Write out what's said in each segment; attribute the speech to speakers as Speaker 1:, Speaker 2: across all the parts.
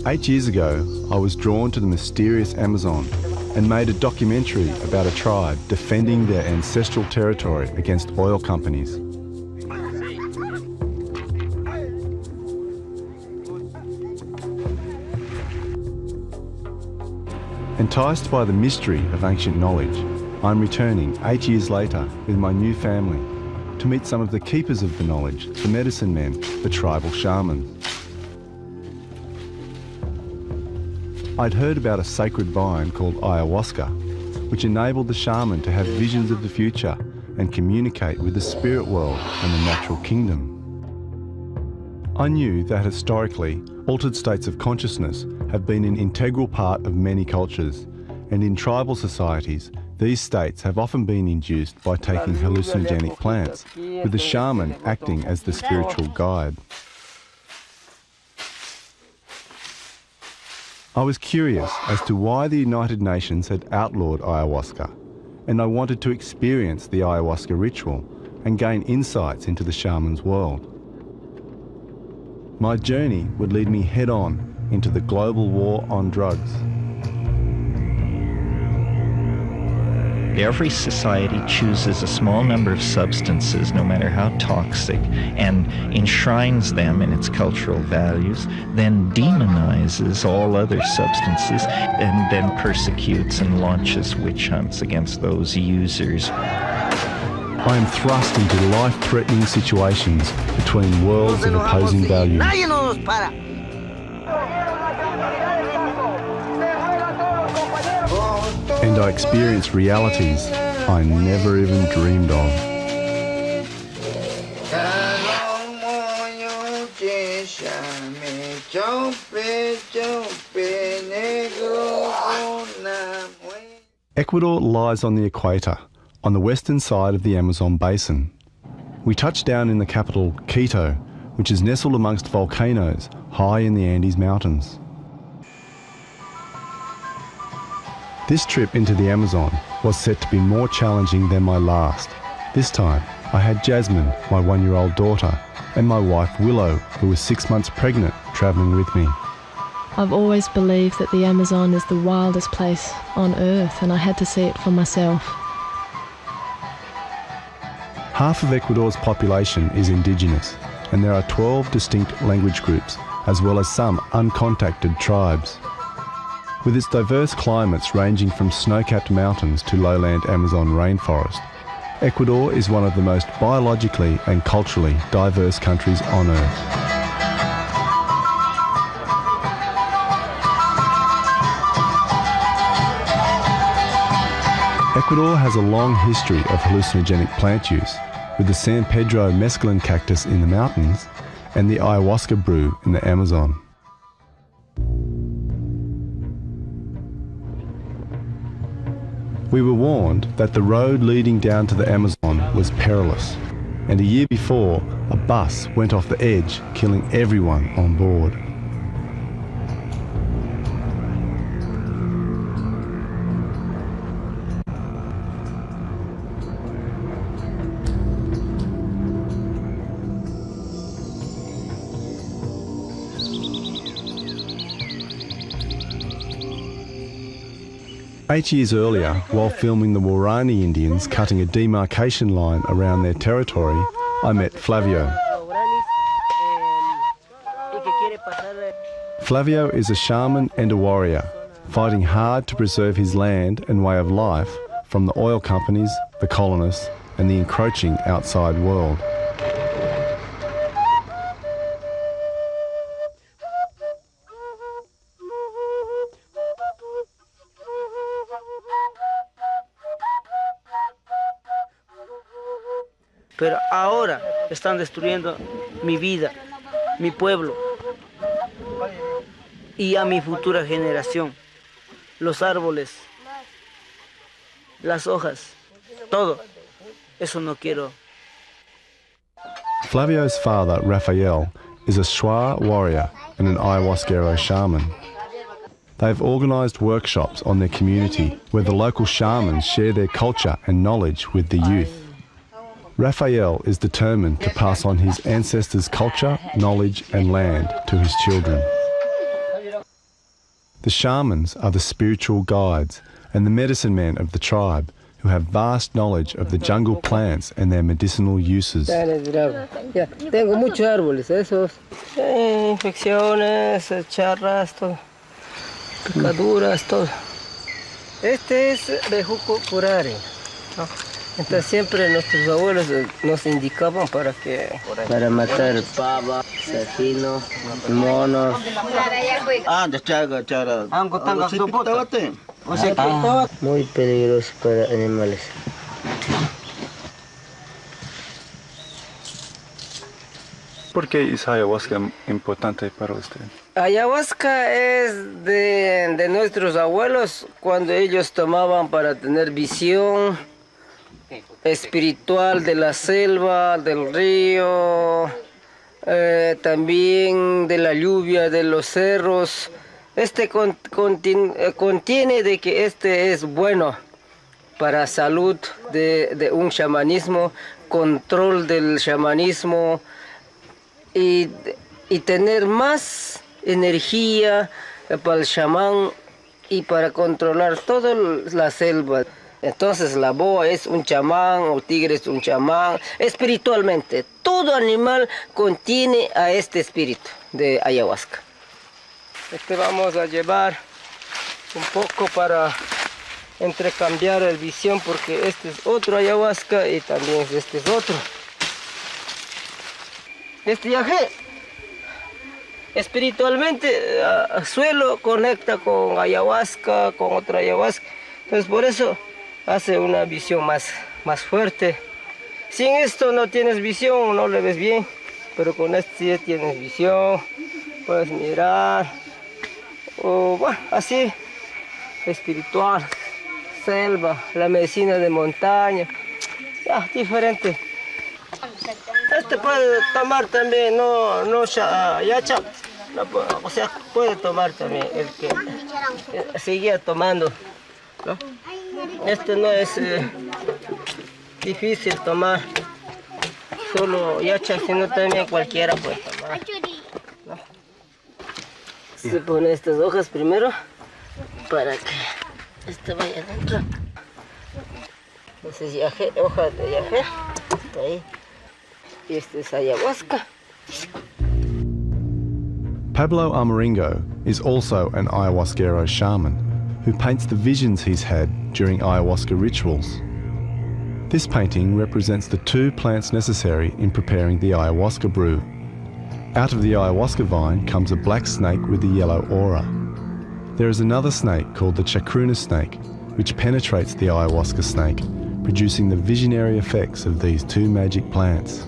Speaker 1: 8 years ago, I was drawn to the mysterious Amazon and made a documentary about a tribe defending their ancestral territory against oil companies. Enticed by the mystery of ancient knowledge, I'm returning 8 years later with my new family to meet some of the keepers of the knowledge, the medicine men, the tribal shamans. I'd heard about a sacred vine called Ayahuasca, which enabled the shaman to have visions of the future and communicate with the spirit world and the natural kingdom. I knew that historically, altered states of consciousness have been an integral part of many cultures, and in tribal societies, these states have often been induced by taking hallucinogenic plants, with the shaman acting as the spiritual guide. I was curious as to why the United Nations had outlawed ayahuasca, and I wanted to experience the ayahuasca ritual and gain insights into the shaman's world. My journey would lead me head-on into the global war on drugs.
Speaker 2: Every society chooses a small number of substances, no matter how toxic, and enshrines them in its cultural values, then demonizes all other substances, and then persecutes and launches witch hunts against those users.
Speaker 1: I am thrust into life-threatening situations between worlds of opposing values. And I experience realities I never even dreamed of. Ecuador lies on the equator, on the western side of the Amazon basin. We touched down in the capital, Quito, which is nestled amongst volcanoes high in the Andes Mountains. This trip into the Amazon was set to be more challenging than my last. This time, I had Jasmine, my 1-year-old daughter, and my wife Willow, who was 6 months pregnant, travelling with me.
Speaker 3: I've always believed that the Amazon is the wildest place on Earth, and I had to see it for myself.
Speaker 1: Half of Ecuador's population is indigenous, and there are 12 distinct language groups, as well as some uncontacted tribes. With its diverse climates ranging from snow-capped mountains to lowland Amazon rainforest, Ecuador is one of the most biologically and culturally diverse countries on Earth. Ecuador has a long history of hallucinogenic plant use, with the San Pedro mescaline cactus in the mountains and the ayahuasca brew in the Amazon. We were warned that the road leading down to the Amazon was perilous, and a year before, a bus went off the edge, killing everyone on board. Eight years earlier, while filming the Guarani Indians cutting a demarcation line around their territory, I met Flavio. Flavio is a shaman and a warrior, fighting hard to preserve his land and way of life from the oil companies, the colonists, and the encroaching outside world.
Speaker 4: Pero ahora están destruyendo mi vida, mi pueblo y a mi futura generación. Los árboles, las hojas, todo. Eso no quiero.
Speaker 1: Flavio's father, Rafael, is a Shwa warrior and an Ayahuasquero shaman. They've organised workshops on their community where the local shamans share their culture and knowledge with the youth. Rafael is determined to pass on his ancestors' culture, knowledge and land to his children. The shamans are the spiritual guides and the medicine men of the tribe who have vast knowledge of the jungle plants and their medicinal uses.
Speaker 4: Tengo muchos árboles, esos. Infecciones, charras, todo. Picaduras, todo. Este es bejuco curare, ¿no? Entonces siempre nuestros abuelos nos indicaban para matar pava, cefino, monos. Muy peligroso para animales.
Speaker 1: ¿Por qué es ayahuasca importante para usted?
Speaker 4: Ayahuasca es de nuestros abuelos cuando ellos tomaban para tener visión espiritual de la selva, del río, también de la lluvia, de los cerros. Este contiene de que este es bueno para salud de un shamanismo, control del shamanismo y tener más energía para el chamán y para controlar toda la selva. Entonces la boa es un chamán, o tigre es un chamán, espiritualmente. Todo animal contiene a este espíritu de ayahuasca. Vamos a llevar un poco para intercambiar la visión porque este es otro ayahuasca y también este es otro. Este viaje espiritualmente suelo conecta con ayahuasca, con otra ayahuasca. Entonces por eso hace una visión más fuerte. Sin esto no tienes visión, no le ves bien, pero con este sí tienes visión, puedes mirar, o bueno, así, espiritual, selva, la medicina de montaña, ya, diferente. Este puede tomar también, o sea, puede tomar también el que seguía tomando, ¿no? Este no es difícil tomar, solo yacha, sino también cualquiera puede tomar, ¿no? Se pone estas hojas primero para que este vaya adentro. Este es yaje, hoja de yaje, está ahí. Y este es ayahuasca.
Speaker 1: Pablo Amaringo is also an Ayahuasquero shaman who paints the visions he's had during ayahuasca rituals. This painting represents the 2 plants necessary in preparing the ayahuasca brew. Out of the ayahuasca vine comes a black snake with a yellow aura. There is another snake called the chacruna snake, which penetrates the ayahuasca snake, producing the visionary effects of these 2 magic plants.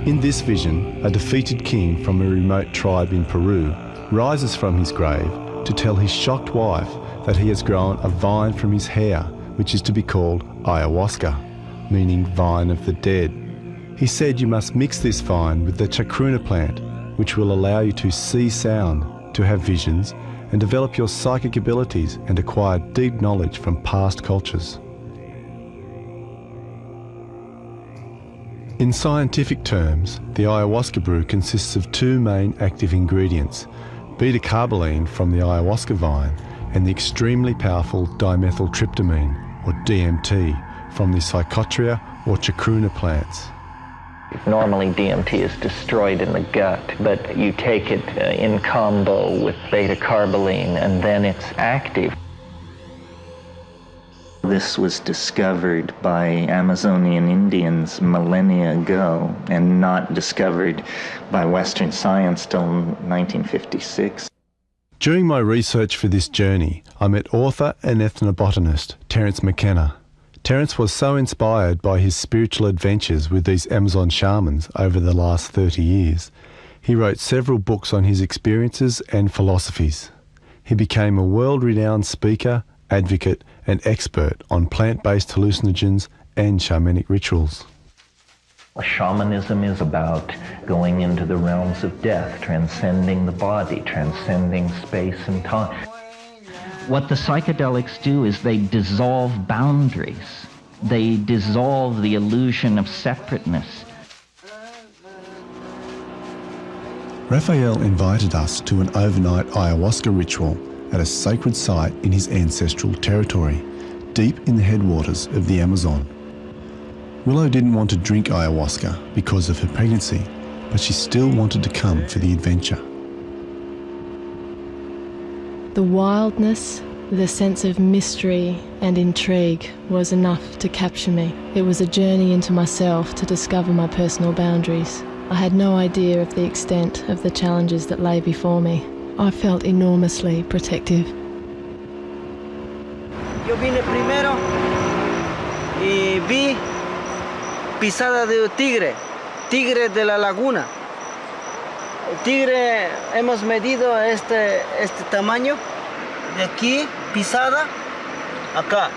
Speaker 1: In this vision, a defeated king from a remote tribe in Peru rises from his grave to tell his shocked wife that he has grown a vine from his hair, which is to be called ayahuasca, meaning vine of the dead. He said you must mix this vine with the chacruna plant, which will allow you to see sound, to have visions, and develop your psychic abilities and acquire deep knowledge from past cultures. In scientific terms, the ayahuasca brew consists of 2 main active ingredients, beta-carboline from the ayahuasca vine and the extremely powerful dimethyltryptamine, or DMT, from the psychotria or chacruna plants.
Speaker 2: Normally DMT is destroyed in the gut, but you take it in combo with beta-carboline and then it's active. This was discovered by Amazonian Indians millennia ago and not discovered by Western science till 1956.
Speaker 1: During my research for this journey, I met author and ethnobotanist Terence McKenna. Terence was so inspired by his spiritual adventures with these Amazon shamans over the last 30 years, he wrote several books on his experiences and philosophies. He became a world-renowned speaker, advocate and expert on plant-based hallucinogens and shamanic rituals.
Speaker 2: Shamanism is about going into the realms of death, transcending the body, transcending space and time. What the psychedelics do is they dissolve boundaries. They dissolve the illusion of separateness.
Speaker 1: Raphael invited us to an overnight ayahuasca ritual at a sacred site in his ancestral territory, deep in the headwaters of the Amazon. Willow didn't want to drink ayahuasca because of her pregnancy, but she still wanted to come for the adventure.
Speaker 3: The wildness, the sense of mystery and intrigue was enough to capture me. It was a journey into myself to discover my personal boundaries. I had no idea of the extent of the challenges that lay before me. I felt enormously protective.
Speaker 5: Yo vine primero y vi pisada de tigre de la laguna. El tigre hemos medido este tamaño, de aquí, pisada, acá.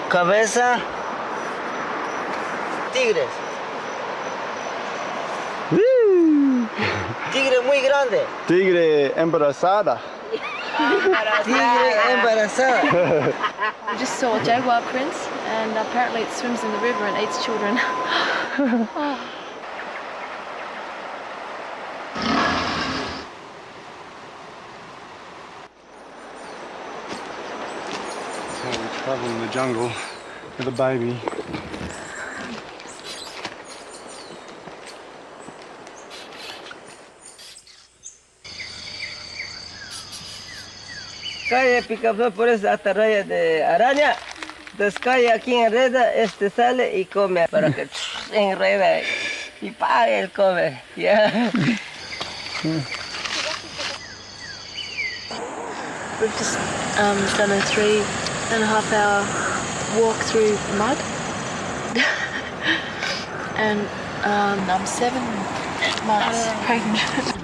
Speaker 5: Cabeza, tigres. Tigre muy grande.
Speaker 1: Tigre embarazada.
Speaker 5: Tigre embarazada.
Speaker 3: I just saw a jaguar prince, and apparently it swims in the river and eats children.
Speaker 1: So we travel in the jungle with a baby.
Speaker 4: Cae picaflor por esa atarraya de araña. Entonces cae aquí, enreda, sale y come para que enreda y pa, él come. Yeah.
Speaker 3: We've just done a 3.5 hour walk through mud. And I'm 7 months pregnant.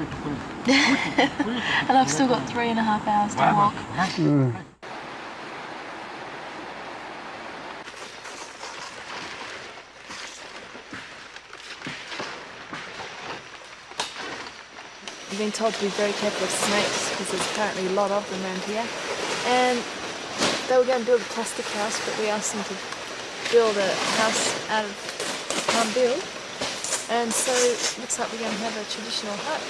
Speaker 3: And I've still got 3.5 hours to walk. I've been told to be very careful of snakes because there's apparently a lot of them around here. And they were going to build a plastic house, but we asked them to build a house out of palm build. And so it looks like we're going to have a traditional hut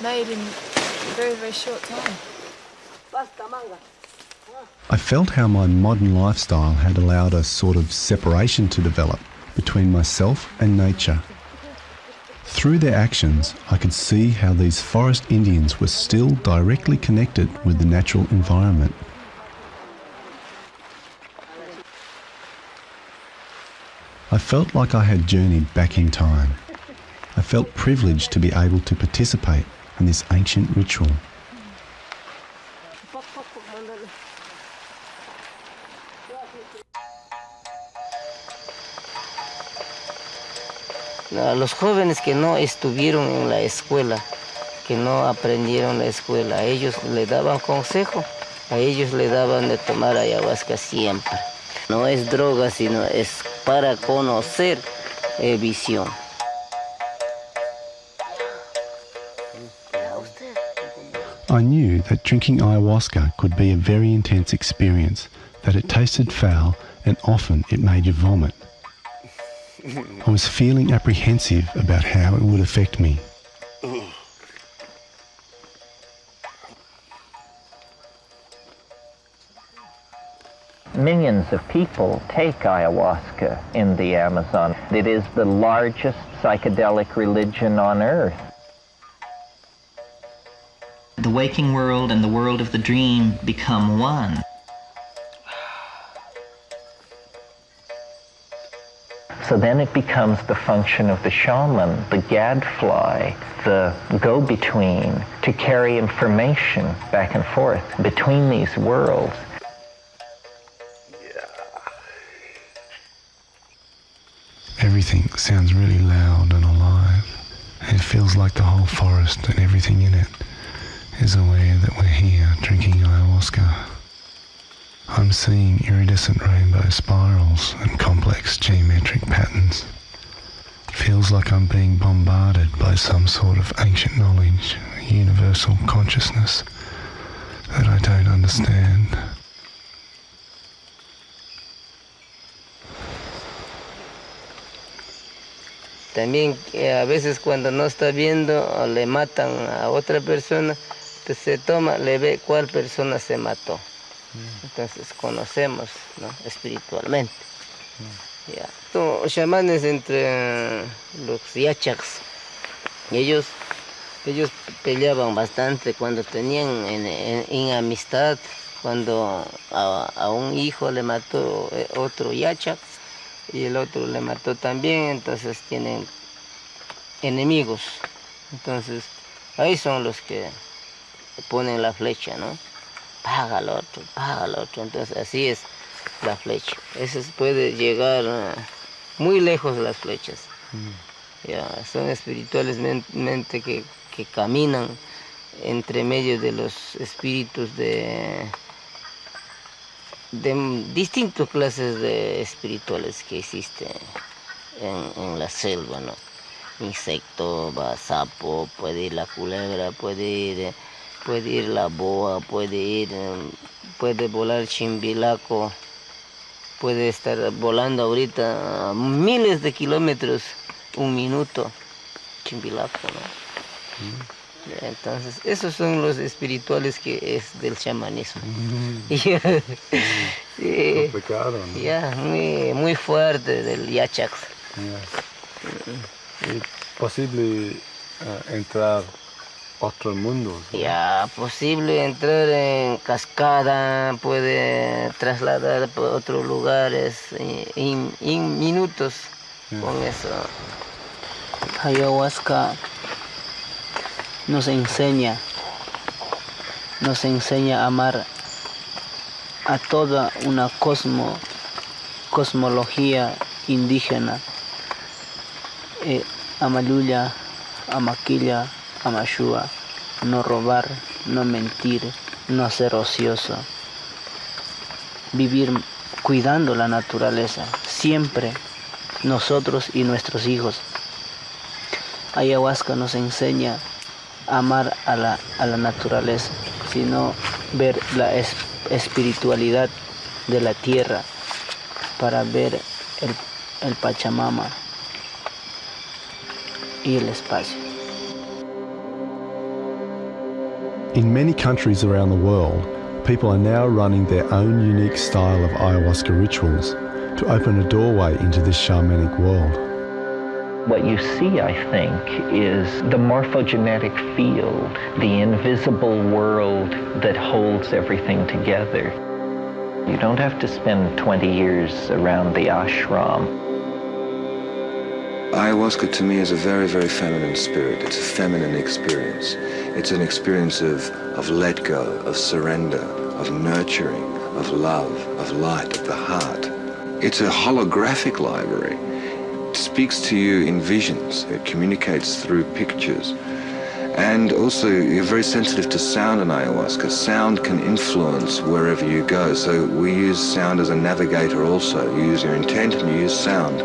Speaker 3: made in a very, very short time.
Speaker 1: I felt how my modern lifestyle had allowed a sort of separation to develop between myself and nature. Through their actions, I could see how these forest Indians were still directly connected with the natural environment. I felt like I had journeyed back in time. I felt privileged to be able to participate in this ancient ritual.
Speaker 4: A los jóvenes que no estuvieron en la escuela, que no aprendieron la escuela, a ellos le daban consejo, a ellos le daban de tomar ayahuasca siempre. No es droga, sino es para conocer visión.
Speaker 1: I knew that drinking ayahuasca could be a very intense experience, that it tasted foul and often it made you vomit. I was feeling apprehensive about how it would affect me.
Speaker 2: Millions of people take ayahuasca in the Amazon. It is the largest psychedelic religion on earth. The waking world and the world of the dream become one. So then it becomes the function of the shaman, the gadfly, the go-between, to carry information back and forth between these worlds.
Speaker 1: Everything sounds really loud and alive. It feels like the whole forest and everything in it is aware that we're here drinking ayahuasca. I'm seeing iridescent rainbow spirals and complex geometric patterns. It feels like I'm being bombarded by some sort of ancient knowledge, universal consciousness that I don't understand.
Speaker 4: También a veces cuando no está viendo o le matan a otra persona, pues se toma, le ve cuál persona se mató. Entonces conocemos, ¿no? Espiritualmente. Ya. Los chamanes entre los yachaks, ellos peleaban bastante cuando tenían en amistad, cuando a un hijo le mató otro yachak y el otro le mató también, entonces tienen enemigos. Entonces ahí son los que ponen la flecha, ¿no? Paga al otro, entonces así es la flecha. Eso puede llegar muy lejos las flechas. Ya, son espiritualmente que caminan entre medio de los espíritus de distintas clases de espirituales que existen en la selva, ¿no? Insecto, sapo, puede ir la culebra, puede ir la boa, puede volar chimbilaco, puede estar volando ahorita a miles de kilómetros un minuto, chimbilaco, ¿no? Entonces, esos son los espirituales que es del chamanismo.
Speaker 1: Complicado, ¿no?
Speaker 4: Ya, muy fuerte del yachax.
Speaker 1: ¿Es posible entrar a otros mundos? ¿No?
Speaker 4: Ya, posible entrar en cascada, puede trasladar por otros lugares en minutos con eso.
Speaker 5: Ayahuasca nos enseña a amar a toda una cosmología indígena. Amaluya, Amaquilla, Amashua, no robar, no mentir, no ser ocioso. Vivir cuidando la naturaleza, siempre nosotros y nuestros hijos. Ayahuasca nos enseña a amar a la naturaleza, sino ver la espiritualidad de la tierra para ver el Pachamama y el espacio.
Speaker 1: In many countries around the world, people are now running their own unique style of ayahuasca rituals to open a doorway into this shamanic world.
Speaker 2: What you see, I think, is the morphogenetic field, the invisible world that holds everything together. You don't have to spend 20 years around the ashram.
Speaker 6: Ayahuasca to me is a very, very feminine spirit. It's a feminine experience. It's an experience of let go, of surrender, of nurturing, of love, of light, of the heart. It's a holographic library. It speaks to you in visions. It communicates through pictures. And also, you're very sensitive to sound in ayahuasca. Sound can influence wherever you go. So we use sound as a navigator also. You use your intent and you use sound.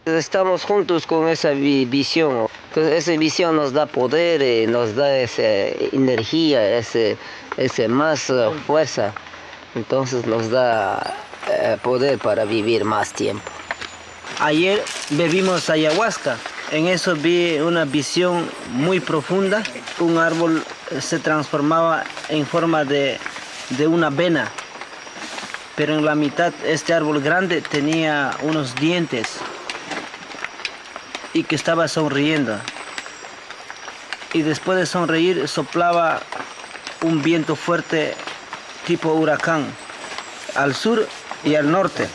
Speaker 4: Estamos juntos con esa visión. Entonces, esa visión nos da poder, nos da esa energía, ese más fuerza. Entonces nos da poder para vivir más tiempo.
Speaker 5: Ayer bebimos ayahuasca. En eso vi una visión muy profunda. Un árbol se transformaba en forma de una vena. Pero en la mitad este árbol grande tenía unos dientes y que estaba sonriendo. Y después de sonreír soplaba un viento fuerte tipo huracán al sur y al norte.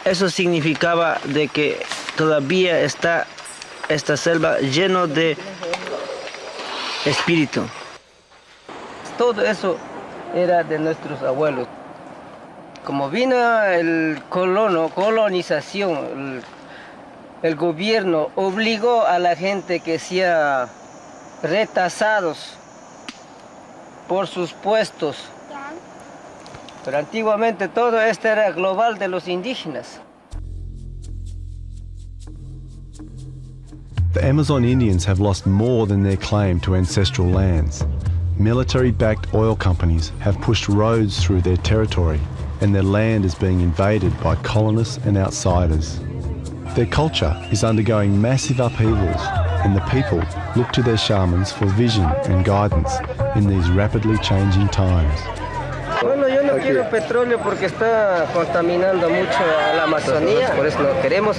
Speaker 5: Eso significaba de que todavía está esta selva lleno de espíritu.
Speaker 4: Todo eso era de nuestros abuelos. Como vino el colonización, el gobierno obligó a la gente que sea retasados por sus puestos. Pero antiguamente todo esto era global de los indígenas.
Speaker 1: The Amazon Indians have lost more than their claim to ancestral lands. Military-backed oil companies have pushed roads through their territory, and their land is being invaded by colonists and outsiders. Their culture is undergoing massive upheavals, and the people look to their shamans for vision and guidance in these rapidly changing times.
Speaker 4: Bueno, yo no quiero petróleo porque está contaminando mucho a la Amazonía, por eso no queremos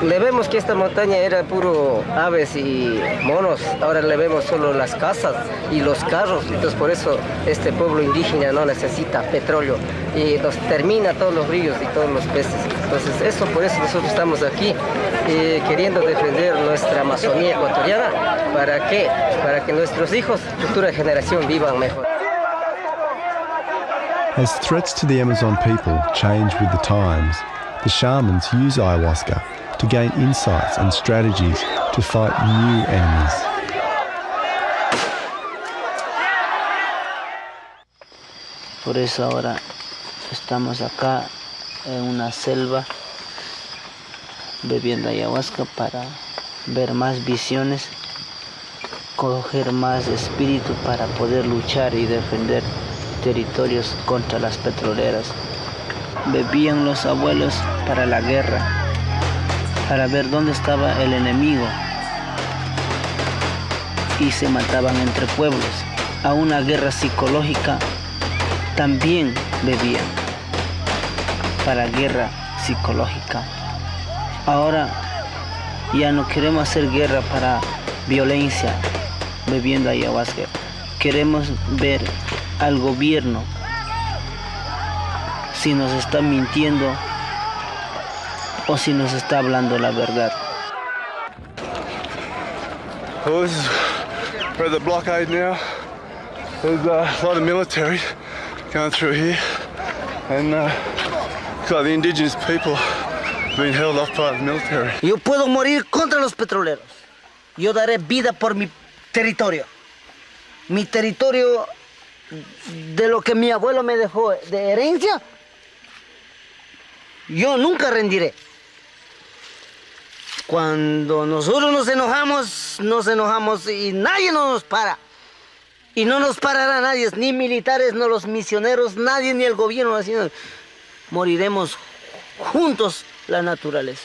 Speaker 4: le vemos que esta montaña era puro aves y monos, ahora le vemos solo las casas y los carros, entonces por eso este pueblo indígena no necesita petróleo y nos termina todos los ríos y todos los peces. Entonces eso, por eso nosotros estamos aquí queriendo defender nuestra Amazonía ecuatoriana. ¿Para qué? Para que nuestros hijos, futura generación, vivan mejor.
Speaker 1: As threats to the Amazon people change with the times, the shamans use ayahuasca to gain insights and strategies to fight new enemies.
Speaker 5: Por eso ahora estamos acá en una selva bebiendo ayahuasca para ver más visiones, coger más espíritu para poder luchar y defender territorios contra las petroleras. Bebían los abuelos para la guerra, para ver dónde estaba el enemigo, y se mataban entre pueblos. A una guerra psicológica también bebían, para guerra psicológica. Ahora ya no queremos hacer guerra para violencia bebiendo ayahuasca. Queremos ver al gobierno si nos está mintiendo o si nos está hablando la verdad.
Speaker 1: Well, we're at the blockade now. There's a lot of military going through here, and the indigenous people being held off by the military.
Speaker 5: Yo puedo morir contra los petroleros. Yo daré vida por mi territorio. Mi territorio, de lo que mi abuelo me dejó de herencia, yo nunca rendiré. Cuando nosotros nos enojamos y nadie nos para. Y no nos parará nadie, ni militares, ni los misioneros, nadie, ni el gobierno. Así, moriremos juntos la naturaleza.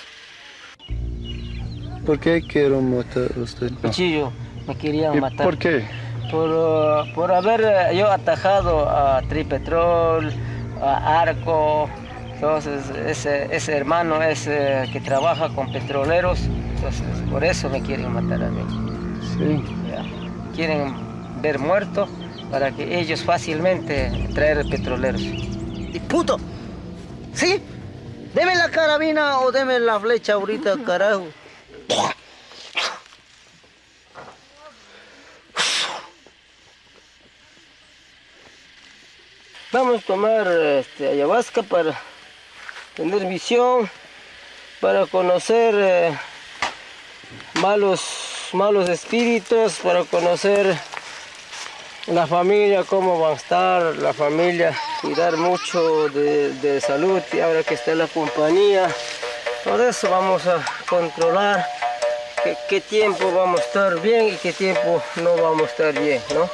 Speaker 1: ¿Por qué quiero matar a usted?
Speaker 5: Cuchillo, me querían matar.
Speaker 1: ¿Por qué?
Speaker 4: Por haber yo atajado a Tripetrol, a Arco. Entonces ese hermano es que trabaja con petroleros, entonces por eso me quieren matar a mí.
Speaker 1: Sí.
Speaker 4: Ya. Quieren ver muerto para que ellos fácilmente traer petroleros.
Speaker 5: ¡Y puto! ¿Sí? Deme la carabina o deme la flecha ahorita, carajo.
Speaker 4: Vamos a tomar ayahuasca para tener visión, para conocer malos espíritus, para conocer la familia, cómo va a estar la familia, cuidar mucho de salud, y ahora que está la compañía, todo eso vamos a controlar qué tiempo vamos a estar bien y qué tiempo no vamos a estar bien, ¿no?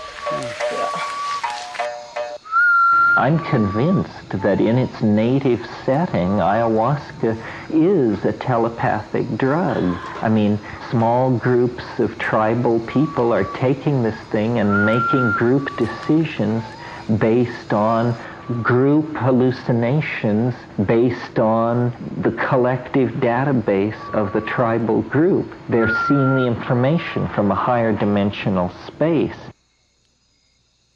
Speaker 2: I'm convinced that in its native setting, ayahuasca is a telepathic drug. I mean, small groups of tribal people are taking this thing and making group decisions based on group hallucinations, based on the collective database of the tribal group. They're seeing the information from a higher dimensional space.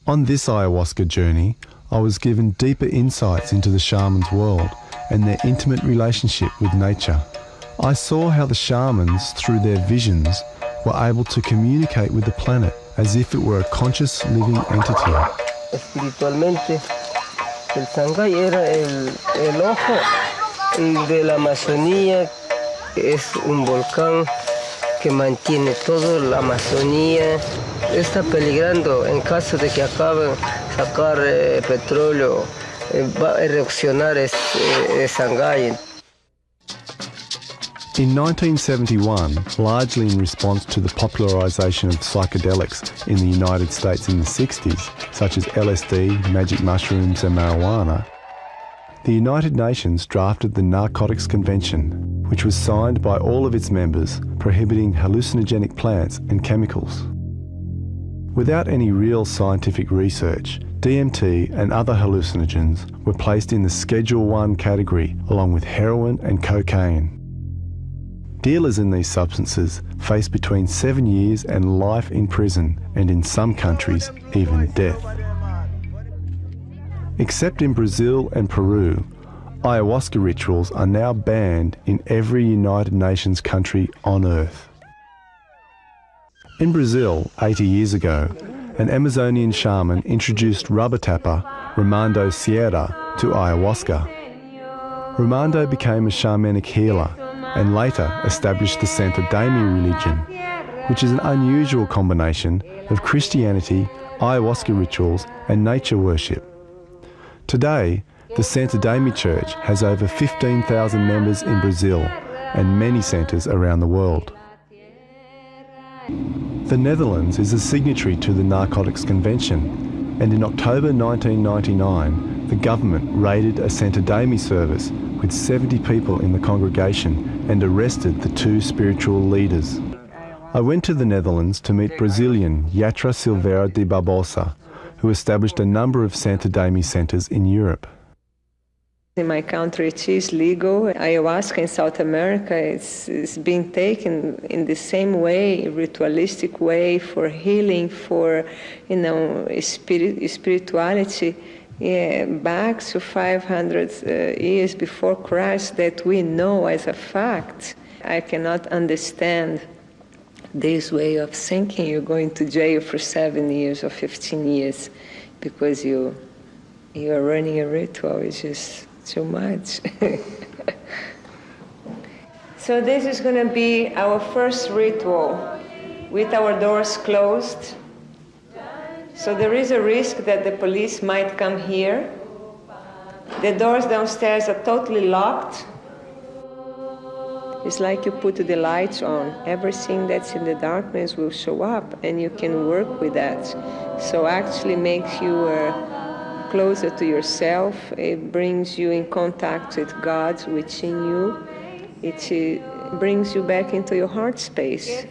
Speaker 1: On this ayahuasca journey, I was given deeper insights into the shamans' world and their intimate relationship with nature. I saw how the shamans, through their visions, were able to communicate with the planet as if it were a conscious living entity.
Speaker 4: Espiritualmente, el Sangay era el ojo de la Amazonía, que es un volcán que mantiene toda la Amazonía. Está peligrando en caso de que acaben sacar petróleo, va a erupcionar Sangay.
Speaker 1: In 1971, largely in response to the popularisation of psychedelics in the United States in the 60s, such as LSD, magic mushrooms and marijuana, the United Nations drafted the Narcotics Convention, which was signed by all of its members, prohibiting hallucinogenic plants and chemicals. Without any real scientific research, DMT and other hallucinogens were placed in the Schedule 1 category along with heroin and cocaine. Dealers in these substances face between 7 years and life in prison, and in some countries, even death. Except in Brazil and Peru, ayahuasca rituals are now banned in every United Nations country on Earth. In Brazil, 80 years ago, an Amazonian shaman introduced rubber tapper Ramando Sierra to ayahuasca. Ramando became a shamanic healer and later established the Santo Daime religion, which is an unusual combination of Christianity, ayahuasca rituals and nature worship. Today, the Santo Daime Church has over 15,000 members in Brazil and many centres around the world. The Netherlands is a signatory to the Narcotics Convention, and in October 1999, the government raided a Santo Daime service with 70 people in the congregation and arrested the two spiritual leaders. I went to the Netherlands to meet Brazilian Yatra Silveira de Barbosa, who established a number of Santo Daime centres in Europe.
Speaker 7: In my country, it is legal. Ayahuasca in South America is being taken in the same way, ritualistic way, for healing, for spirituality. Back to 500 years before Christ, that we know as a fact. I cannot understand this way of thinking. You're going to jail for 7 years or 15 years because you are running a ritual. It's just too much. So this is going to be our first ritual with our doors closed. So there is a risk that the police might come here. The doors downstairs are totally locked. It's like you put the lights on. Everything that's in the darkness will show up, and you can work with that. So actually makes you closer to yourself. It brings you in contact with God within you. It brings you back into your heart space.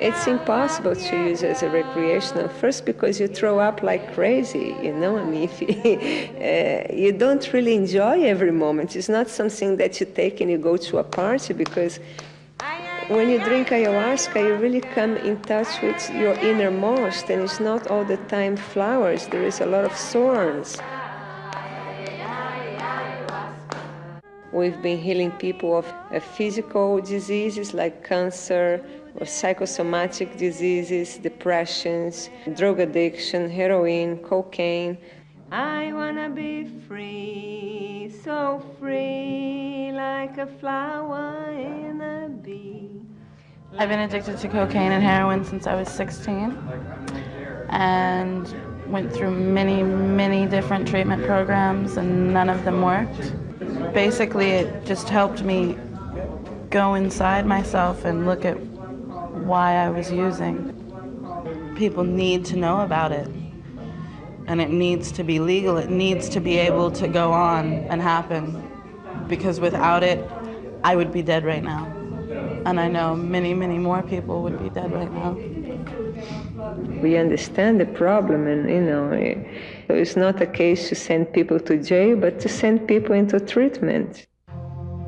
Speaker 7: It's impossible to use as a recreational, first because you throw up like crazy, I mean, if you don't really enjoy every moment. It's not something that you take and you go to a party, because when you drink ayahuasca, you really come in touch with your innermost, and it's not all the time flowers. There is a lot of thorns. We've been healing people of physical diseases like cancer, or psychosomatic diseases, depressions, drug addiction, heroin, cocaine. I wanna be free, so free, like a flower in a bee.
Speaker 8: I've been addicted to cocaine and heroin since I was 16, and went through many, many different treatment programs, and none of them worked. Basically, it just helped me go inside myself and look at why I was using. People need to know about it. and it needs to be legal. It needs to be able to go on and happen, because without it, I would be dead right now. And I know many, many more people would be dead right now.
Speaker 7: We understand the problem, and it's not a case to send people to jail, but to send people into treatment.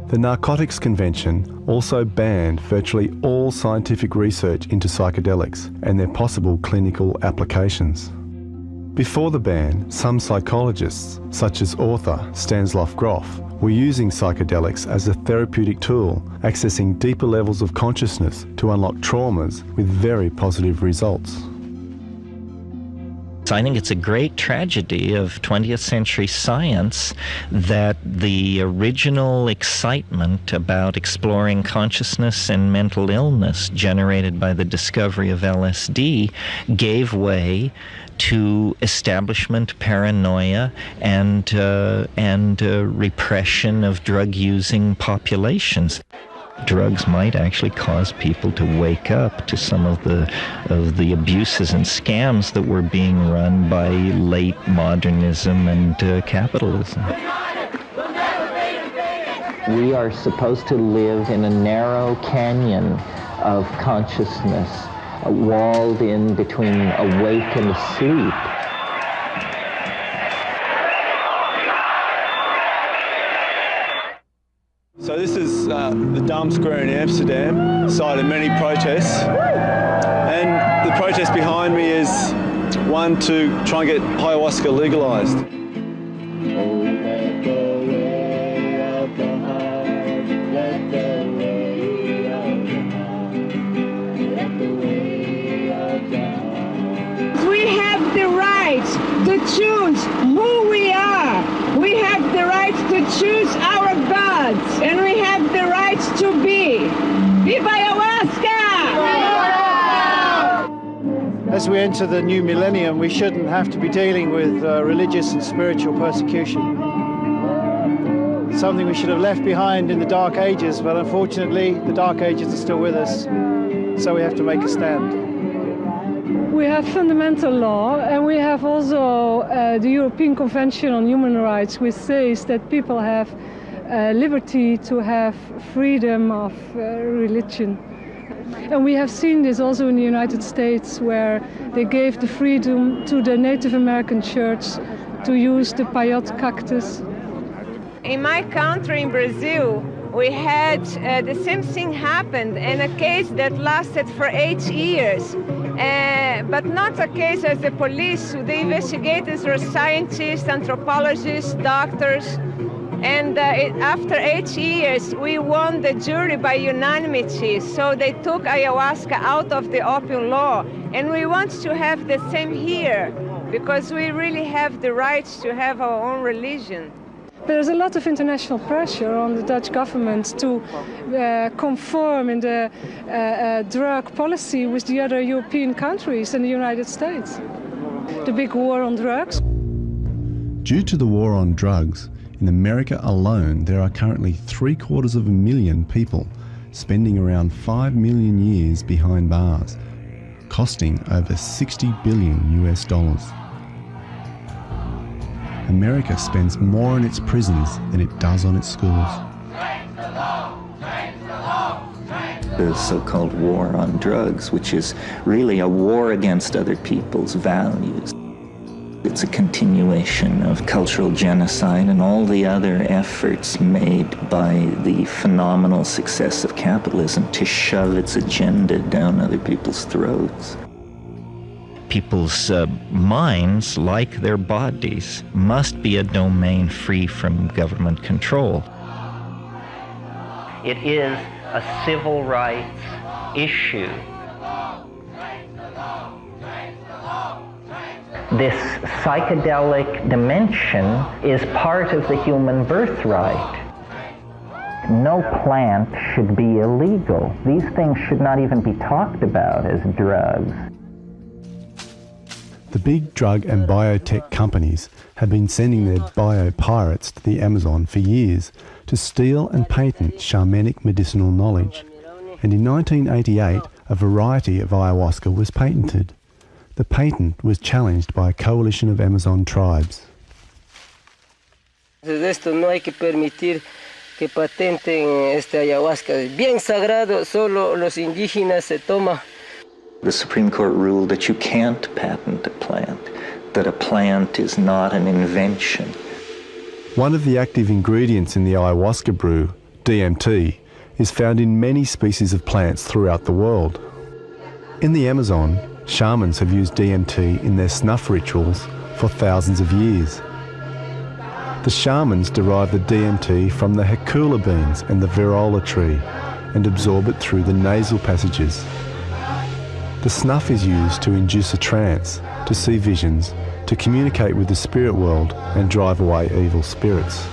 Speaker 1: The Narcotics Convention also banned virtually all scientific research into psychedelics and their possible clinical applications. Before the ban, some psychologists, such as author Stanislav Grof, were using psychedelics as a therapeutic tool, accessing deeper levels of consciousness to unlock traumas with very positive results.
Speaker 2: I think it's a great tragedy of 20th century science that the original excitement about exploring consciousness and mental illness generated by the discovery of LSD gave way to establishment paranoia and repression of drug-using populations. Drugs might actually cause people to wake up to some of the abuses and scams that were being run by late modernism and capitalism.
Speaker 5: We are supposed to live in a narrow canyon of consciousness, walled in between awake and asleep.
Speaker 1: So this is the Dam Square in Amsterdam, site of many protests. And the protest behind me is one to try and get ayahuasca legalised.
Speaker 7: We have the right to choose who we are. We have the right to choose our gods, and we have the right to be. Viva Ayahuasca!
Speaker 9: As we enter the new millennium, we shouldn't have to be dealing with religious and spiritual persecution. Something we should have left behind in the Dark Ages, but unfortunately, the Dark Ages are still with us, so we have to make a stand.
Speaker 10: We have fundamental law, and we have also the European Convention on Human Rights, which says that people have liberty to have freedom of religion. And we have seen this also in the United States, where they gave the freedom to the Native American church to use the peyote cactus.
Speaker 7: In my country, in Brazil, we had the same thing happened, and a case that lasted for 8 years. But not a case as the police. The investigators were scientists, anthropologists, doctors. And after 8 years, we won the jury by unanimity. So they took ayahuasca out of the opium law. And we want to have the same here, because we really have the right to have our own religion.
Speaker 10: There's a lot of international pressure on the Dutch government to conform in the drug policy with the other European countries and the United States. The big war on drugs.
Speaker 1: Due to the war on drugs, in America alone, there are currently 750,000 people spending around 5 million years behind bars, costing over $60 billion US. America spends more on its prisons than it does on its schools.
Speaker 2: The so-called war on drugs, which is really a war against other people's values. It's a continuation of cultural genocide and all the other efforts made by the phenomenal success of capitalism to shove its agenda down other people's throats. People's minds, like their bodies, must be a domain free from government control.
Speaker 5: It is a civil rights issue. This psychedelic dimension is part of the human birthright. No plant should be illegal. These things should not even be talked about as drugs.
Speaker 1: The big drug and biotech companies have been sending their bio-pirates to the Amazon for years to steal and patent shamanic medicinal knowledge. And in 1988, a variety of ayahuasca was patented. The patent was challenged by a coalition of Amazon tribes.
Speaker 4: De esto no hay que permitir que patenten este ayahuasca. Es bien sagrado, solo los indígenas se toman.
Speaker 2: The Supreme Court ruled that you can't patent a plant, that a plant is not an invention.
Speaker 1: One of the active ingredients in the ayahuasca brew, DMT, is found in many species of plants throughout the world. In the Amazon, shamans have used DMT in their snuff rituals for thousands of years. The shamans derive the DMT from the hecula beans and the virola tree and absorb it through the nasal passages. The snuff is used to induce a trance, to see visions, to communicate with the spirit world and drive away evil spirits.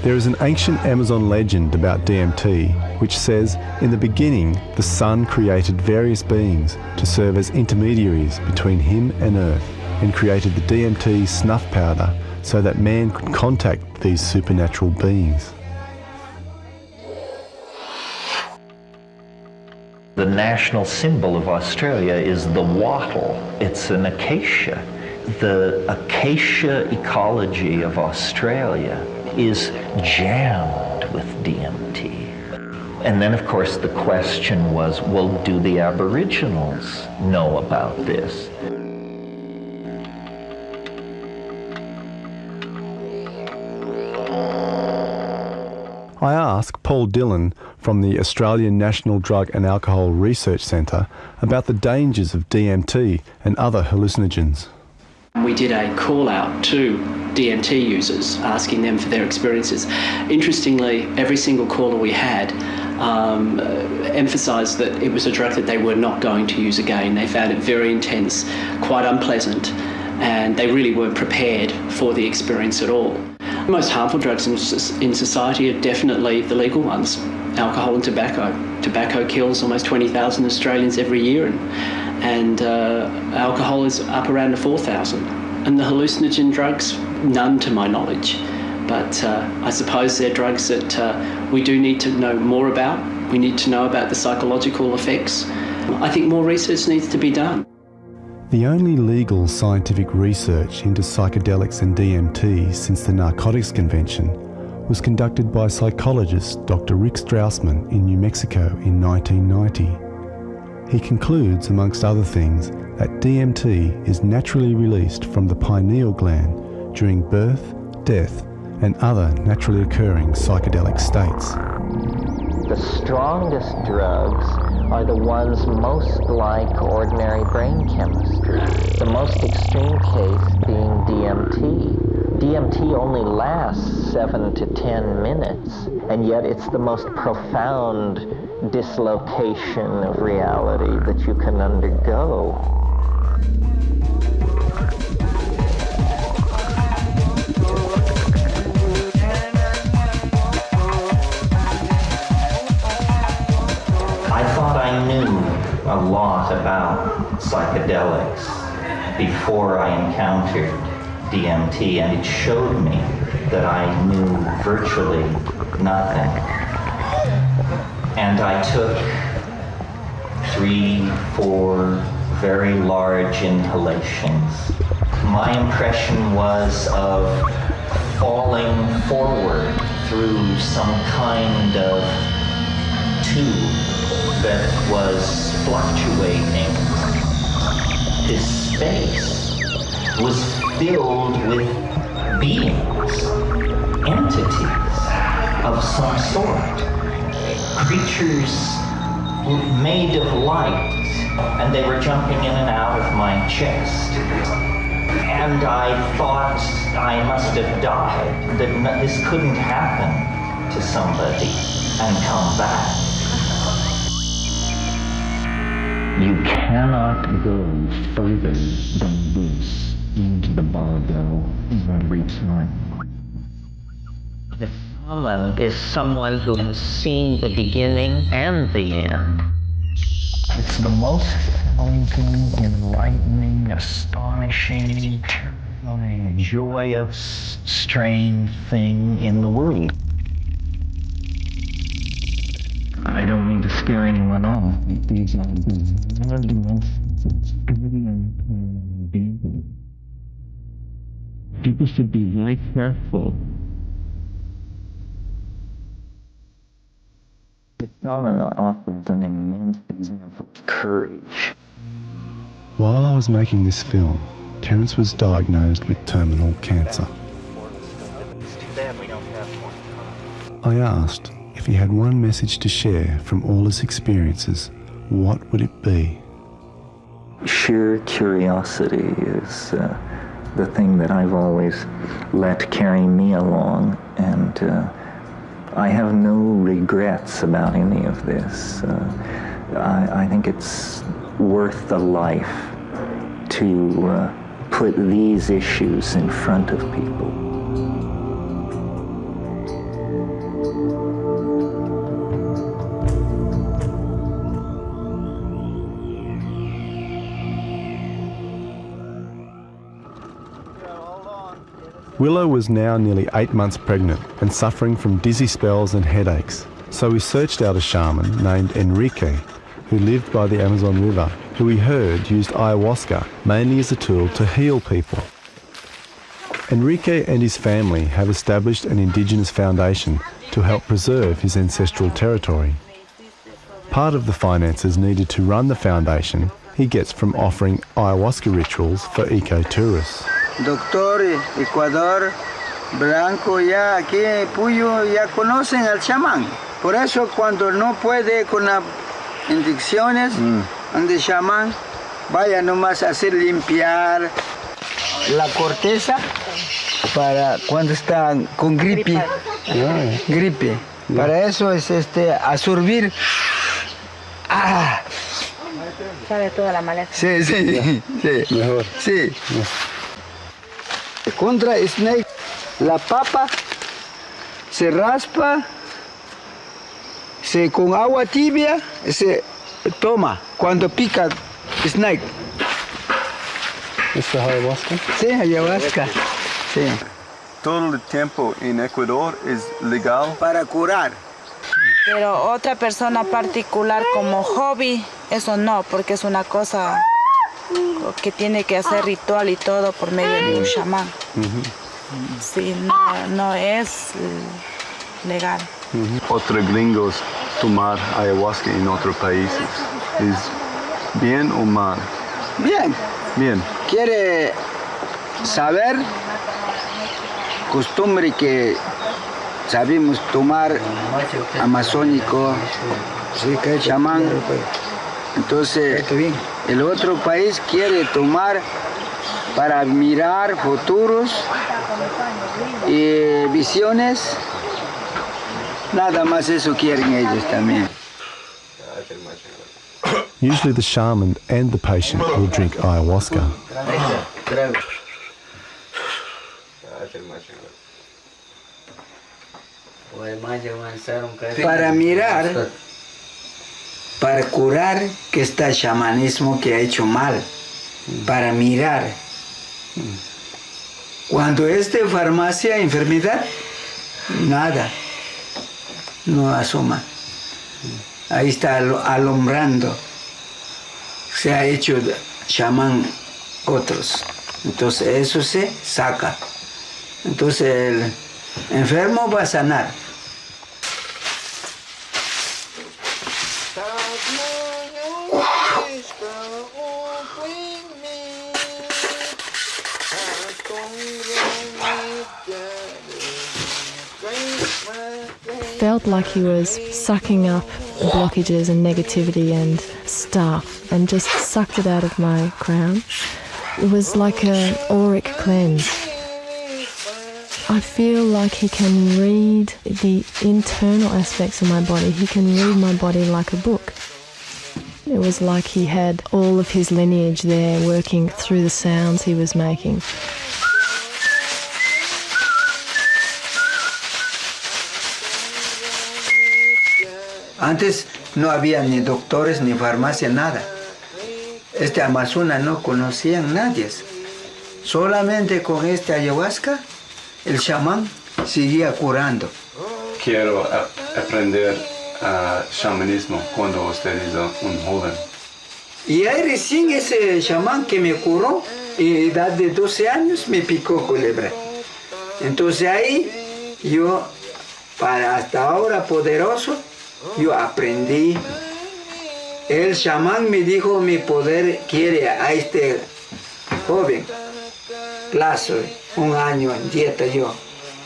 Speaker 1: There is an ancient Amazon legend about DMT which says, in the beginning, the sun created various beings to serve as intermediaries between him and earth, and created the DMT snuff powder so that man could contact these supernatural beings.
Speaker 2: The national symbol of Australia is the wattle. It's an acacia. The acacia ecology of Australia is jammed with DMT. And then, of course, the question was, well, do the Aboriginals know about this?
Speaker 1: I asked Paul Dillon from the Australian National Drug and Alcohol Research Centre about the dangers of DMT and other hallucinogens.
Speaker 11: We did a call out to DMT users, asking them for their experiences. Interestingly, every single caller we had emphasised that it was a drug that they were not going to use again. They found it very intense, quite unpleasant, and they really weren't prepared for the experience at all. The most harmful drugs in society are definitely the legal ones, alcohol and tobacco. Tobacco kills almost 20,000 Australians every year, and alcohol is up around to 4,000. And the hallucinogen drugs, none to my knowledge. But I suppose they're drugs that we do need to know more about. We need to know about the psychological effects. I think more research needs to be done.
Speaker 1: The only legal scientific research into psychedelics and DMT since the Narcotics Convention was conducted by psychologist Dr. Rick Strausman in New Mexico in 1990. He concludes, amongst other things, that DMT is naturally released from the pineal gland during birth, death, and other naturally occurring psychedelic states.
Speaker 2: The strongest drugs are the ones most like ordinary brain chemistry. The most extreme case being DMT. DMT only lasts 7 to 10 minutes, and yet it's the most profound dislocation of reality that you can undergo. I thought I knew a lot about psychedelics before I encountered DMT, and it showed me that I knew virtually nothing. And I took 3, 4 very large inhalations. My impression was of falling forward through some kind of tube that was fluctuating. This space was filled with beings, entities of some sort, creatures made of light, and they were jumping in and out of my chest. And I thought I must have died, that this couldn't happen to somebody and come back. You cannot go further than this into the barbell every time. The shaman is someone who has seen the beginning and the end. It's the most challenging, enlightening, astonishing, terrifying, joyous, strange thing in the world. I don't mean to scare anyone off. These are one of the most People should be very careful. The shaman offers an immense example of courage.
Speaker 1: While I was making this film, Terence was diagnosed with terminal cancer. I asked if he had one message to share from all his experiences, what would it be?
Speaker 2: Sheer curiosity is the thing that I've always let carry me along, and I have no regrets about any of this. I think it's worth the life to put these issues in front of people.
Speaker 1: Willow was now nearly 8 months pregnant and suffering from dizzy spells and headaches. So we searched out a shaman named Enrique, who lived by the Amazon River, who we heard used ayahuasca mainly as a tool to heal people. Enrique and his family have established an indigenous foundation to help preserve his ancestral territory. Part of the finances needed to run the foundation he gets from offering ayahuasca rituals for eco-tourists.
Speaker 12: Doctor, Ecuador, Blanco, ya aquí, Puyo, ya conocen al chamán. Por eso cuando no puede con las inyecciones, donde chamán, vaya nomás a hacer limpiar la corteza para cuando está con gripe. Gripe. Para eso es absorbir.
Speaker 8: Sale toda la maleza.
Speaker 12: Sí, sí, sí. Mejor. Sí. Contra snake, la papa se raspa, con agua tibia se toma cuando pica snake.
Speaker 1: ¿Es ayahuasca?
Speaker 12: Sí, ayahuasca. Sí.
Speaker 1: Todo el tiempo en Ecuador es legal
Speaker 12: para curar.
Speaker 8: Pero otra persona particular como hobby, eso no, porque es una cosa que tiene que hacer ritual y todo por medio de un chamán. Sí, no es legal.
Speaker 1: Otros gringos tomar ayahuasca en otros países, ¿es bien o mal?
Speaker 12: Bien.
Speaker 1: Bien.
Speaker 12: Quiere saber costumbre que sabemos tomar amazónico, chamán. Entonces, el otro país quiere tomar para mirar futuros y visiones. Nada más eso quieren ellos también.
Speaker 1: Usually the shaman and the patient will drink ayahuasca.
Speaker 12: Para mirar, para curar que está el chamanismo que ha hecho mal, para mirar. Cuando es de farmacia, enfermedad, nada, no asoma. Ahí está alumbrando. Se ha hecho chamán otros. Entonces eso se saca. Entonces el enfermo va a sanar.
Speaker 13: Felt like he was sucking up blockages and negativity and stuff and just sucked it out of my crown. It was like an auric cleanse. I feel like he can read the internal aspects of my body. He can read my body like a book. It was like he had all of his lineage there working through the sounds he was making.
Speaker 12: Antes no había ni doctores ni farmacia, nada. Amazonas no conocían nadie. Solamente con ayahuasca, el chamán seguía curando.
Speaker 1: Quiero aprender shamanismo cuando usted es un joven.
Speaker 12: Y ahí recién ese chamán que me curó, en edad de 12 años, me picó culebra. Entonces ahí yo, para hasta ahora poderoso, yo aprendí. El chamán me dijo, mi poder quiere a este joven, plazo, 1 año en dieta yo,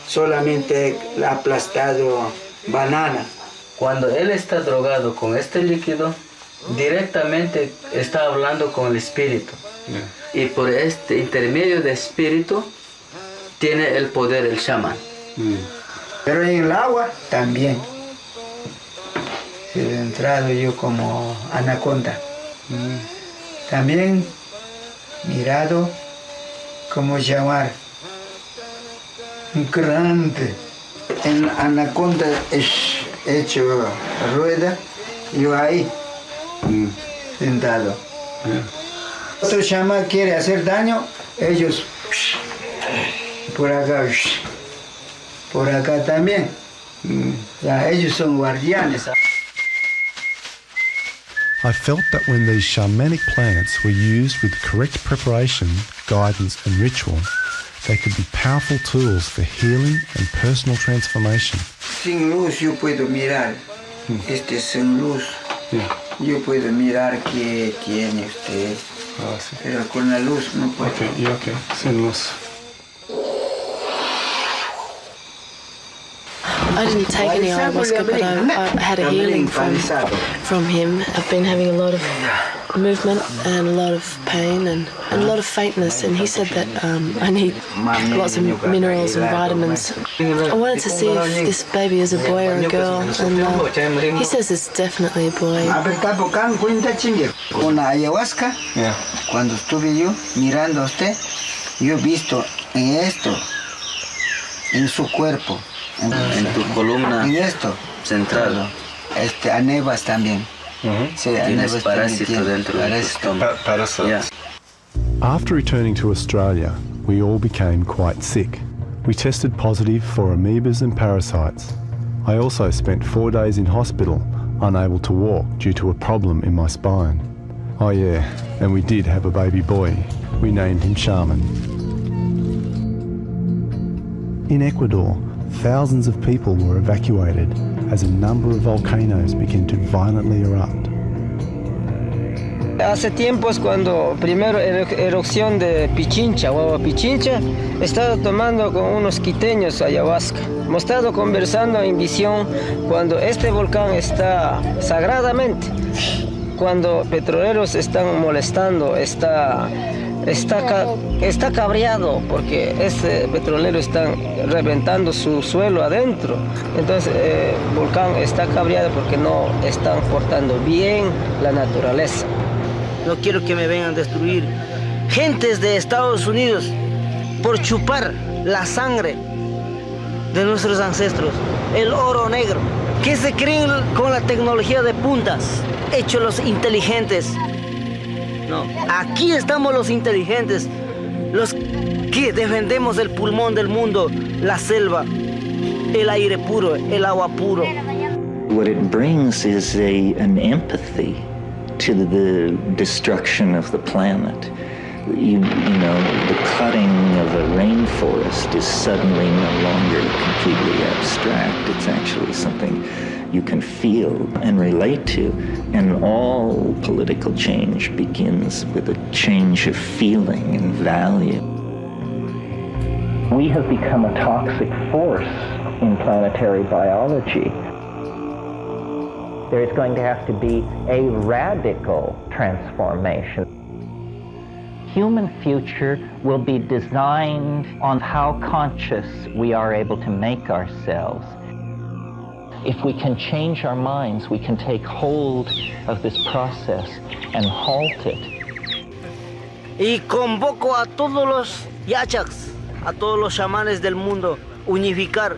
Speaker 12: solamente aplastado banana.
Speaker 5: Cuando él está drogado con este líquido, directamente está hablando con el espíritu. Y por este intermedio de espíritu, tiene el poder el chamán.
Speaker 12: Pero en el agua también. He entrado yo como anaconda. También mirado como llamar. Grande. En anaconda es hecho rueda, yo ahí sentado. Otro chamán quiere hacer daño, ellos por acá también. Ellos son guardianes.
Speaker 1: I felt that when these shamanic plants were used with correct preparation, guidance and ritual, they could be powerful tools for healing and personal transformation.
Speaker 12: Sin luz yo puedo mirar, sin luz, yo puedo mirar qué tiene usted, pero con la luz no puedo.
Speaker 1: Okay, sin luz.
Speaker 13: I didn't take any ayahuasca, but I had a healing from him. I've been having a lot of movement and a lot of pain and a lot of faintness, and he said that I need lots of minerals and vitamins. I wanted to see if this baby is a boy or a girl, and he says it's definitely a boy.
Speaker 12: Con la ayahuasca, cuando estuve yo mirando a usted, yo he visto en esto, en su cuerpo, en tu columna, en esto central, anebas también. Tienes parásito dentro del estómago.
Speaker 1: After returning to Australia, we all became quite sick. We tested positive for amoebas and parasites. I also spent 4 days in hospital, unable to walk due to a problem in my spine. Oh yeah, and we did have a baby boy. We named him Shaman. In Ecuador, thousands of people were evacuated as a number of volcanoes began to violently erupt.
Speaker 4: Hace tiempos cuando primero erupción de Pichincha, Guagua Pichincha, he estado tomando con unos quiteños ayahuasca. Hemos estado conversando en visión cuando este volcán está sagradamente, cuando petroleros están molestando, está cabreado porque este petrolero está reventando su suelo adentro. Entonces el volcán está cabreado porque no están portando bien la naturaleza.
Speaker 5: No quiero que me vengan a destruir gentes de Estados Unidos por chupar la sangre de nuestros ancestros, el oro negro, que se creen con la tecnología de puntas, hechos los inteligentes. No, aquí estamos los inteligentes, los que defendemos el pulmón del mundo, la selva, el aire puro, el agua puro.
Speaker 2: What it brings is an empathy to the destruction of the planet. You know, the cutting of a rainforest is suddenly no longer completely abstract. It's actually something you can feel and relate to. And all political change begins with a change of feeling and value. We have become a toxic force in planetary biology.
Speaker 14: There is going to have to be a radical transformation. Human future will be designed on how conscious we are able to make ourselves. If we can change our minds, we can take hold of this process and halt it.
Speaker 5: Y convoco a todos los yachaks, a todos los chamanes del mundo, unificar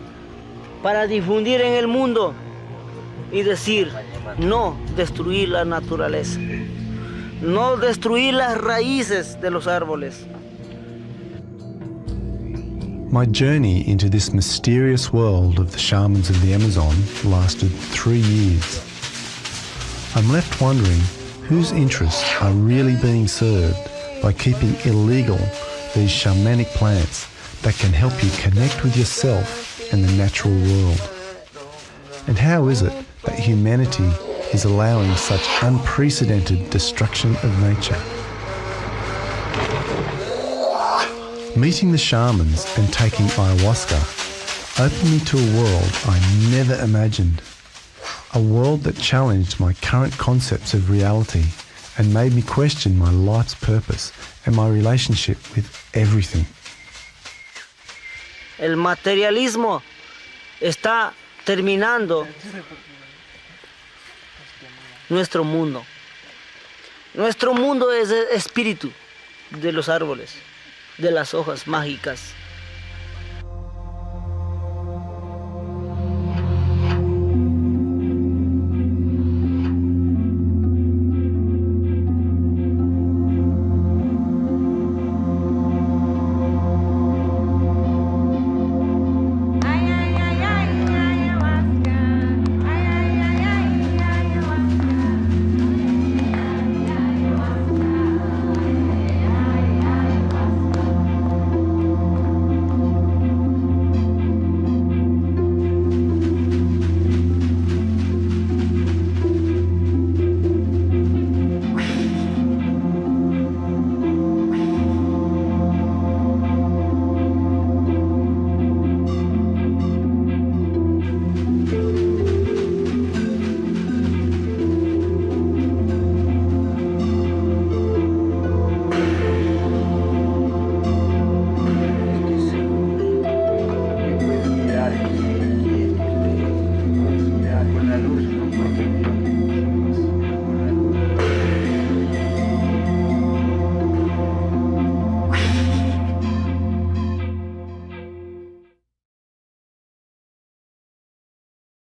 Speaker 5: para difundir en el mundo y decir, no destruir la naturaleza, no destruir las raíces de los árboles.
Speaker 1: My journey into this mysterious world of the shamans of the Amazon lasted 3 years. I'm left wondering whose interests are really being served by keeping illegal these shamanic plants that can help you connect with yourself and the natural world? And how is it that humanity is allowing such unprecedented destruction of nature? Meeting the shamans and taking ayahuasca opened me to a world I never imagined. A world that challenged my current concepts of reality and made me question my life's purpose and my relationship with everything.
Speaker 15: El materialismo está terminando nuestro mundo. Nuestro mundo es el espíritu de los árboles, de las hojas mágicas.